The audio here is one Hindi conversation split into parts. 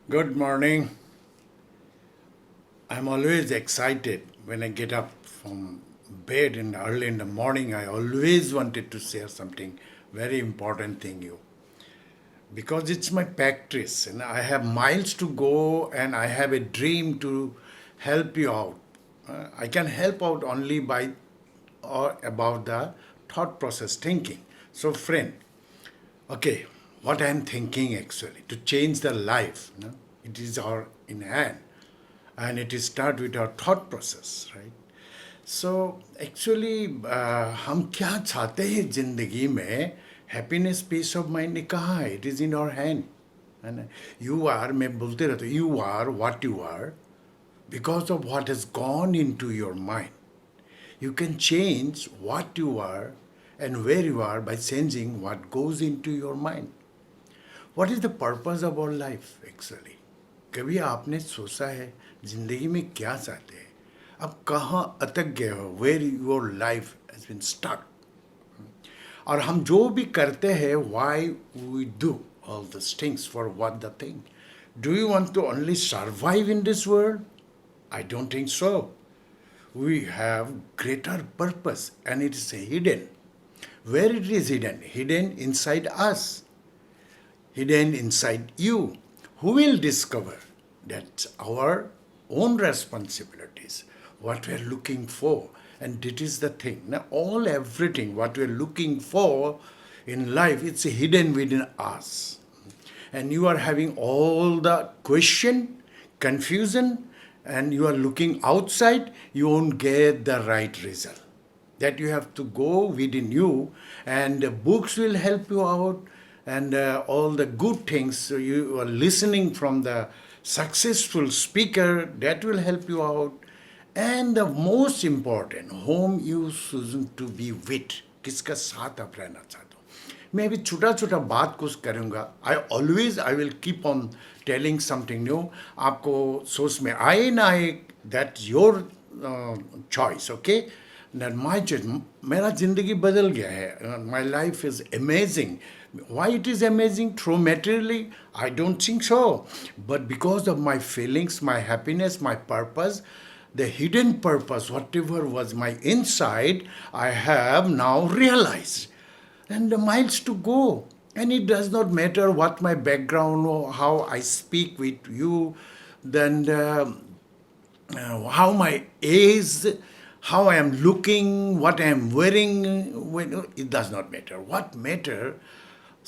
Good morning. I'm always excited when I get up from bed in early in the morning. I always wanted to share something very important thing you because it's my practice and I have miles to go and I have a dream to help you out. I can help out only by or about the thought process thinking. So friend, okay, what I'm thinking actually to change the life, it is our in hand, and it is start with our thought process, right? So actually, हम क्या चाहते हैं जिंदगी में हैप्पीनेस पीस ऑफ माइंड ने कहा है it is in our hand है ना यू आर मैं बोलते रहता हूँ you are what you are because of what has gone into your mind. You can change what you are and where you are by changing what goes into your mind. What is the purpose of our life actually? कभी आपने सोचा है जिंदगी में क्या चाहते हैं अब कहाँ अटक गए हो where your life has been stuck और हम जो भी करते हैं why we do all this things for what the thing do you want to only survive in this world I don't think so. We have greater purpose and it is hidden. Where it is hidden? Hidden inside us, hidden inside you. Who will discover? That's our own responsibilities, what we are looking for. And it is the thing. Now, everything, what we are looking for in life, it's hidden within us. And you are having all the question, confusion, and you are looking outside, you won't get the right result. That you have to go within you, and books will help you out, and all the good things so you are listening from the successful speaker that will help you out. And the most important, whom you choosing to be with, किसका साथ आप रहना चाहते हो मैं अभी छोटा छोटा बात कुछ करूँगा I will keep on telling something new आपको सोच में आए ना आए that your choice okay that my choice मेरा ज़िंदगी बदल गया है my life is amazing why it is amazing through materially I don't think so but because of my feelings my happiness my purpose the hidden purpose whatever was my inside I have now realized and the miles to go and it does not matter what my background or how I speak with you then how my age, how I am looking, what I am wearing, it does not matter. What matter,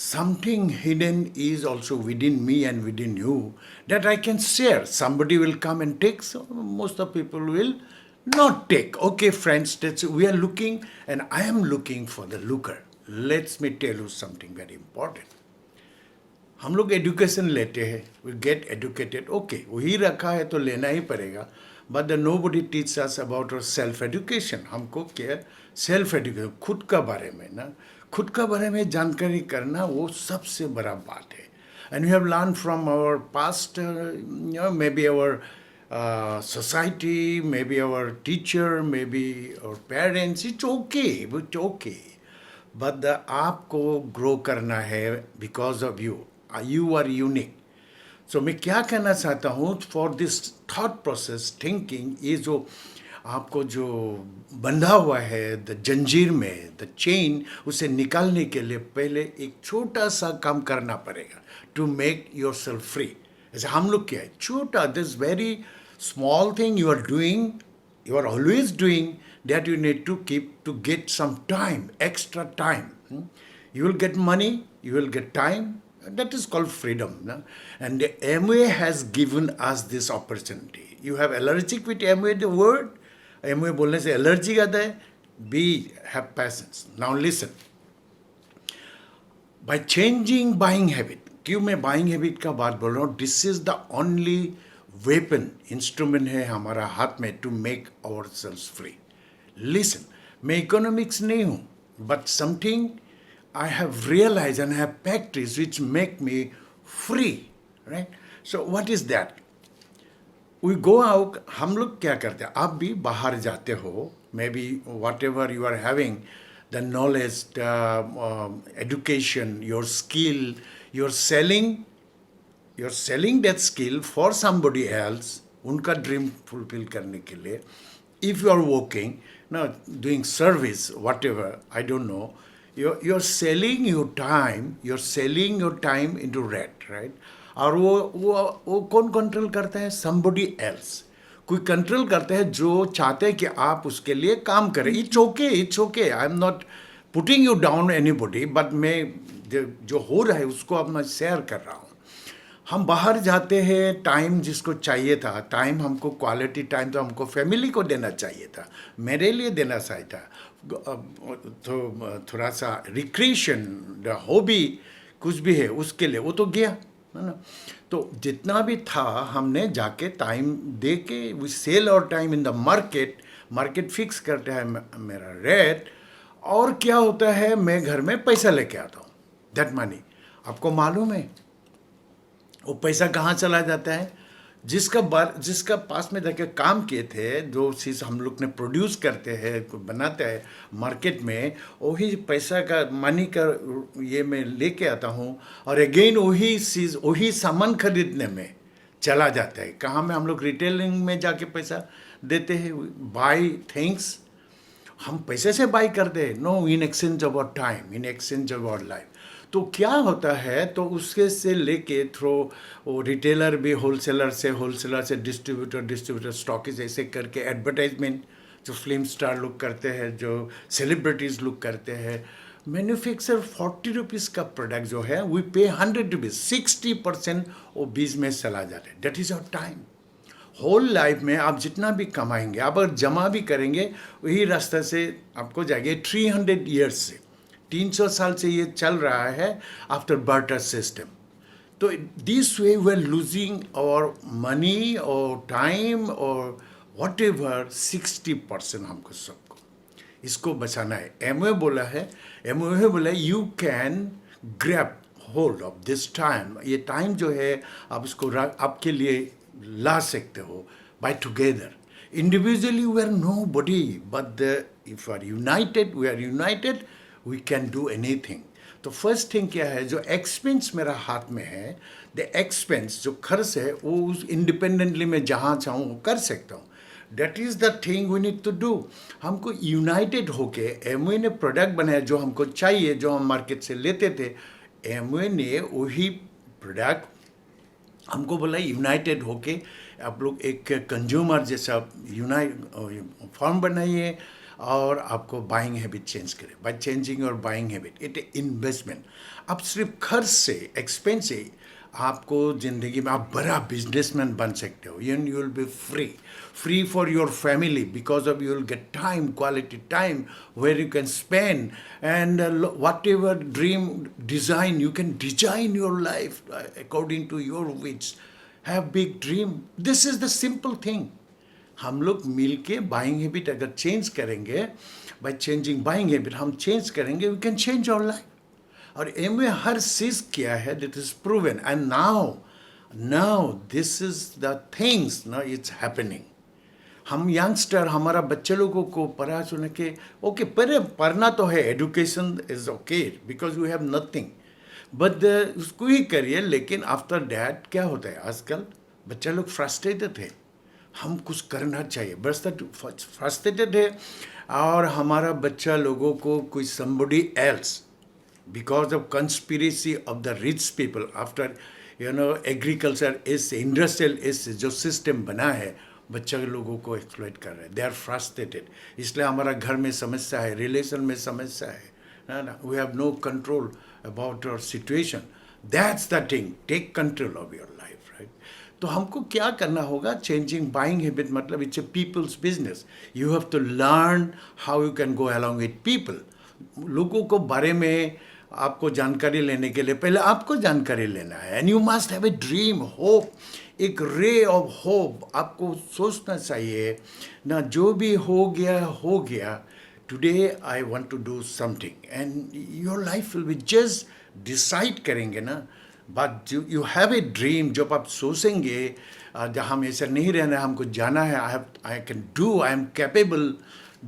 something hidden is also within me and within you that I can share. Somebody will come and take, so most of people will not take. Okay, friends, we are looking and I am looking for the looker. Let me tell you something very important. हम लोग एजुकेशन लेते हैं वी गेट एजुकेटेड ओके वही रखा है तो लेना ही पड़ेगा but the nobody teach us about our self education हमको क्या सेल्फ एजुकेशन खुद का बारे में ना खुद का बारे में जानकारी करना वो सबसे बड़ा बात है and we have learn from our past maybe our society, maybe our teacher, maybe our parents, it's okay. But the आपको grow करना है because of you. You are unique. So मैं क्या कहना चाहता हूँ for this thought process thinking ये जो आपको जो बंधा हुआ है द जंजीर में द चेन उसे निकालने के लिए पहले एक छोटा सा काम करना पड़ेगा to make yourself free ऐसे हम लोग क्या है छोटा this very small thing you are doing, you are always doing, that you need to keep to get some time, extra time. You will get money, you will get time. That is called freedom. No? And the MWA has given us this opportunity. You have allergic with MWA, the word. MWA बोलने से allergy आता है. Have patience. Now listen. By changing buying habit, क्यों मैं buying habit का बात बोल रहा हूँ? This is the only weapon instrument है हमारा हाथ में to make our selves free listen मैं इकोनॉमिक्स नहीं हूँ but something I have realize and have practice which make me free right so what is that we go out हम लोग क्या करते हैं आप भी बाहर जाते हो maybe whatever you are having the knowledge the education your skill your selling you're selling that skill for somebody else, उनका ड्रीम फुलफिल करने के लिए. If you are working, now doing service, whatever, I don't know, you're selling your time into rent, right? और वो कौन कंट्रोल करता है? Somebody else. कोई कंट्रोल करते हैं जो चाहते हैं कि आप उसके लिए काम करें. It's okay. I'm not putting you down anybody, but मैं जो हो रहा है उसको अब मैं शेयर कर रहा हूँ. हम बाहर जाते हैं, टाइम जिसको चाहिए था, टाइम हमको क्वालिटी टाइम तो हमको फैमिली को देना चाहिए था, मेरे लिए देना चाहिए था. तो थोड़ा सा रिक्रिएशन, हॉबी कुछ भी है उसके लिए वो तो गया, है ना. तो जितना भी था हमने जाके टाइम दे के वी सेल और time in the market fix करते हैं मेरा रेट. और क्या होता है, मैं घर में पैसा लेके आता हूँ. दैट मनी आपको मालूम है वो पैसा कहाँ चला जाता है? जिसका पास में जाके काम किए थे, जो चीज़ हम लोग ने प्रोड्यूस करते हैं, बनाते हैं मार्केट में, वही पैसा का मनी का ये मैं लेके आता हूँ और अगेन वही चीज़ वही सामान खरीदने में चला जाता है. कहाँ में हम लोग रिटेलिंग में जाके पैसा देते हैं, बाई थिंग्स हम पैसे से बाई करते हैं. No, in exchange of our time, in exchange of our life. तो क्या होता है, तो उसके से लेके थ्रो वो रिटेलर भी होलसेलर से डिस्ट्रीब्यूटर स्टॉकिस्ट, ऐसे करके एडवर्टाइजमेंट जो फिल्म स्टार लोग करते हैं, जो सेलिब्रिटीज़ लोग करते हैं, मैन्युफैक्चर 40 रुपीज़ का प्रोडक्ट जो है वी पे 100 रुपीज़, 60% वो बिजनेस चला जाता है. That is our time. Whole life में आप जितना भी कमाएंगे, आप अगर जमा भी करेंगे, वही रास्ते से आपको जाएंगे. 300 ईयर्स से 300 साल से ये चल रहा है आफ्टर बार्टर सिस्टम. तो this way we are losing और मनी और टाइम और वॉट एवर 60% हमको सबको इसको बचाना है. एमवे बोला you can grab hold of this time. ये टाइम जो है आप इसको आपके लिए ला सकते हो by together. Individually we are nobody, but if we are united we can do anything. तो फर्स्ट थिंग क्या है, जो एक्सपेंस मेरा हाथ में है, द एक्सपेंस जो खर्च है वो उस इंडिपेंडेंटली मैं जहाँ चाहूँ वो कर सकता हूँ. That is the thing we need to do. हमको यूनाइटेड होके एमवे ने प्रोडक्ट बनाया जो हमको चाहिए, जो हम मार्केट से लेते थे. एमवे ने वही प्रोडक्ट हमको बोला यूनाइटेड होके आप लोग एक कंज्यूमर जैसा फॉर्म बनाइए और आपको बाइंग हैबिट चेंज करें. By changing your buying habit, it investment. आप सिर्फ खर्च से, एक्सपेंस से आपको ज़िंदगी में आप बड़ा बिजनेसमैन बन सकते हो. You will be free for your family because of you will get time, quality time where you can spend and whatever dream design you can design your life according to your wish. Have big dream. This is the simple thing. हम लोग मिल के बाइंग हैबिट अगर चेंज करेंगे, बाय चेंजिंग बाइंग हैबिट हम चेंज करेंगे, we can change our life. और एमवे हर चीज़ किया है, that is proven. And now this is the things, now it's happening. हम यंगस्टर, हमारा बच्चे लोगों को पढ़ा सुन के ओके पढ़ना तो है, education is okay because we have nothing, but उसको ही करिए. लेकिन आफ्टर डैट क्या होता है, आजकल बच्चे लोग फ्रस्ट्रेटेड है. हम कुछ करना चाहिए, बस फ्रस्ट्रेटेड है. और हमारा बच्चा लोगों को कोई somebody else because of conspiracy of the rich people after agriculture इस इंडस्ट्रियल इस जो सिस्टम बना है, बच्चा लोगों को एक्सप्लॉइट कर रहे हैं. They are frustrated. इसलिए हमारा घर में समस्या है, रिलेशन में समस्या है ना. We have no control about our situation. That's the thing, take control of your life, right. तो हमको क्या करना होगा, चेंजिंग बाइंग हैबिट मतलब it's a people's business. You have to learn how you can go along with people. लोगों को बारे में आपको जानकारी लेने के लिए पहले आपको जानकारी लेना है. And you must have a dream, hope, एक रे ऑफ होप. आपको सोचना चाहिए ना, जो भी हो गया. Today I want to do something and your life will be just decide करेंगे ना. But you have a dream. जब आप सोचेंगे जहाँ हम ऐसा नहीं रहना है, हमको जाना है, I can do, I am capable,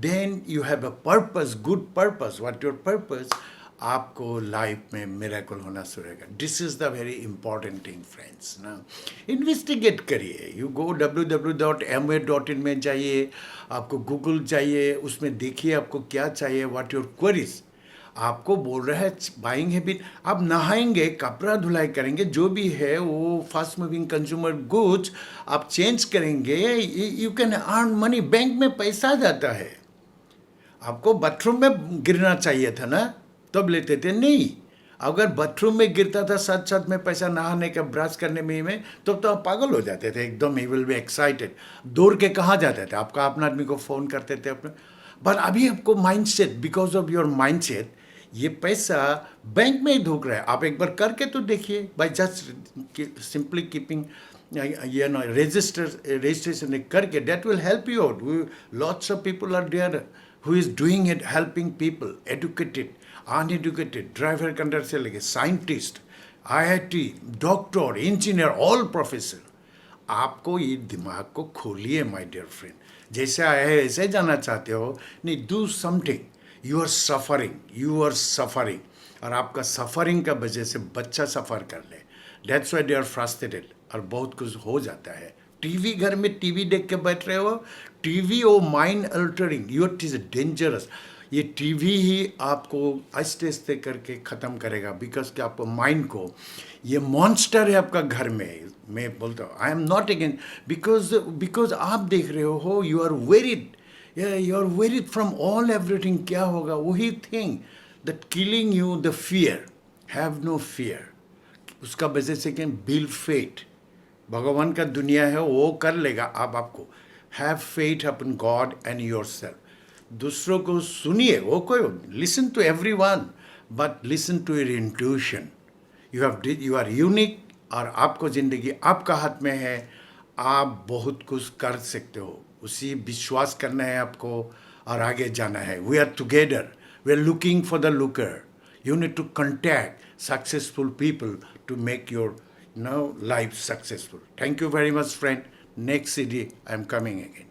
then you have a purpose, good purpose. What your purpose? आपको लाइफ में मिरेकल होना शुरू होगा। This is the very important thing friends ना। इन्वेस्टिगेट करिए, यू गो www.amway.in में जाइए, आपको गूगल जाइए, उसमें देखिए आपको क्या चाहिए, व्हाट योर क्वेरीज। आपको बोल रहा है बाइंग हैबिट, आप नहाएंगे, कपड़ा धुलाई करेंगे, जो भी है वो फास्ट मूविंग कंज्यूमर गुड्स आप चेंज करेंगे, you can earn money. Bank में पैसा जाता है, आपको बाथरूम में गिरना चाहिए था ना, तब लेते थे नहीं। अगर बाथरूम में गिरता था साथ साथ में पैसा नहाने का ब्रश करने में तो आप पागल हो जाते थे एकदम, ही विल बी एक्साइटेड। दौड़ के कहाँ जाते थे, आपका अपना आदमी को फ़ोन करते थे अपने। पर अभी आपको mindset, because of your mindset, ये पैसा बैंक में ही धोख रहा है। आप एक बार करके तो देखिए, by just simply keeping registration करके, that will help you out. Lots of people are there who is doing it, helping people, educated, uneducated, driver conductor से लेके scientist, IIT, doctor, engineer, all professor. आपको ये दिमाग को खोलिए माय डियर फ्रेंड। जैसे आए हैं ऐसे जाना चाहते हो, नहीं, do something. You are suffering, और आपका सफरिंग का वजह से बच्चा सफ़र कर ले, that's why they are frustrated, और बहुत कुछ हो जाता है। टीवी, घर में टीवी देख के बैठ रहे हो, TV oh mind altering, your is dangerous. ये टीवी ही आपको आहिस्ते आहिस्ते करके ख़त्म करेगा, बिकॉज कि आपको माइंड को, ये मॉन्स्टर है आपका घर में। मैं बोलता हूँ, I am not again, because आप देख रहे हो, you are worried, you are worried from all everything. क्या होगा, वही thing that killing you, the fear. Have no fear, उसका वजह से क्या, बिल फेट, भगवान का दुनिया है, वो कर लेगा। आप आपको have faith upon God and yourself. दूसरों को सुनिए, वो कोई, listen to everyone, but listen to your intuition. You are unique, और आपको ज़िंदगी आपका हाथ में है, आप बहुत कुछ कर सकते हो। उसी विश्वास करना है आपको, और आगे जाना है। We are together, we are looking for the looker. You need to contact successful people to make your life successful. Thank you very much, friend. Next CD, I'm coming again.